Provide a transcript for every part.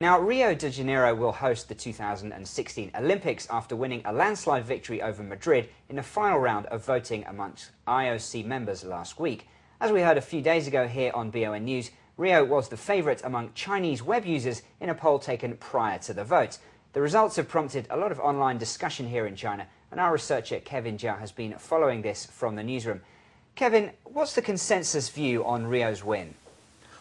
Now, Rio de Janeiro will host the 2016 Olympics after winning a landslide victory over Madrid in the final round of voting amongst IOC members last week. As we heard a few days ago here on BON News, Rio was the favourite among Chinese web users in a poll taken prior to the vote. The results have prompted a lot of online discussion here in China, and our researcher Kevin Zhao has been following this from the newsroom. Kevin, what's the consensus view on Rio's win?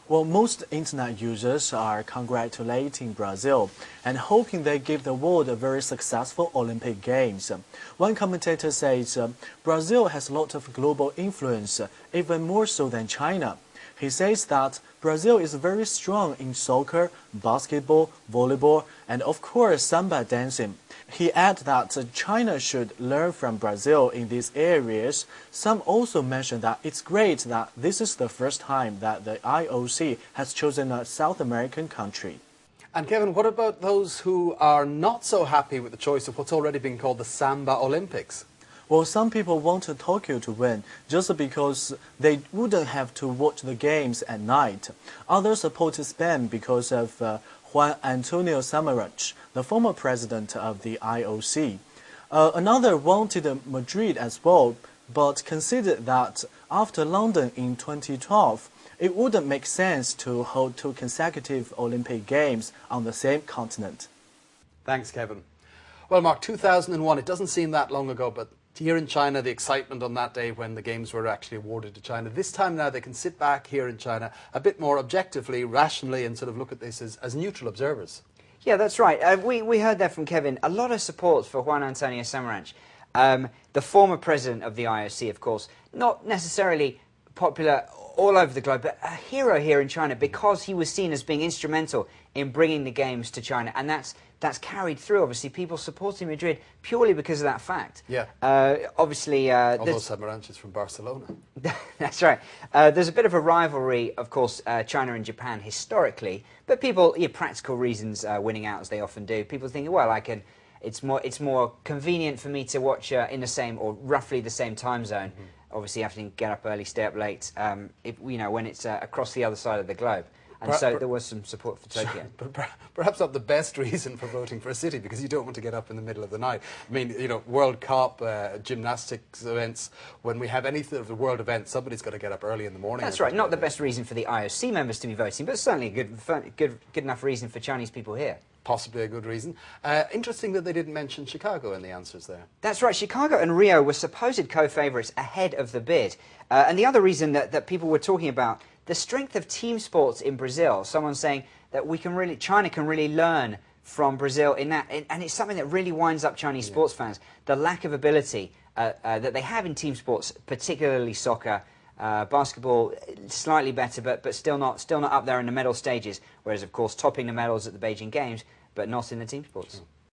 Well, most internet users are congratulating Brazil and hoping they give the world a very successful Olympic Games. One commentator says Brazil has a lot of global influence, even more so than China. He says that Brazil is very strong in soccer, basketball, volleyball, and of course samba dancing. He adds that China should learn from Brazil in these areas. Some also mentioned that it's great that this is the first time that the IOC has chosen a South American country. And Kevin, what about those who are not so happy with the choice of what's already been called the Samba Olympics? Well, some people wanted Tokyo to win just because they wouldn't have to watch the games at night. Others supported Spain because of Juan Antonio Samaranch, the former president of the IOC. Another wanted Madrid as well, but considered that after London in 2012, it wouldn't make sense to hold two consecutive Olympic Games on the same continent. Thanks, Kevin. Well, Mark, 2001, it doesn't seem that long ago, but here in China, the excitement on that day when the games were actually awarded to China. This time now they can sit back here in China a bit more objectively, rationally, and sort of look at this as neutral observers. Yeah, that's right. We heard that from Kevin. A lot of support for Juan Antonio Samaranch, the former president of the IOC, of course. Not necessarily popular all over the globe, but a hero here in China because he was seen as being instrumental in bringing the games to China, and that's carried through. Obviously, people supporting Madrid purely because of that fact. Yeah. Obviously, although Samaranch is from Barcelona. That's right. There's a bit of a rivalry, of course, China and Japan historically, but people, practical reasons winning out as they often do. People think, well, it's more convenient for me to watch in the same or roughly the same time zone. Mm-hmm. Obviously, having to get up early, stay up late. When it's across the other side of the globe. And so there was some support for Tokyo. But perhaps not the best reason for voting for a city, because you don't want to get up in the middle of the night. I mean, World Cup, gymnastics events, when we have any sort of the world event, somebody's got to get up early in the morning. That's right. Not the best reason for the IOC members to be voting, but certainly a good enough reason for Chinese people here. Possibly a good reason. Interesting that they didn't mention Chicago in the answers there. That's right. Chicago and Rio were supposed co-favourites ahead of the bid. And the other reason that people were talking about, the strength of team sports in Brazil. Someone saying that China can really learn from Brazil in that, and it's something that really winds up Chinese sports fans. The lack of ability that they have in team sports, particularly soccer, basketball, slightly better, but still not up there in the medal stages. Whereas, of course, topping the medals at the Beijing Games, but not in the team sports.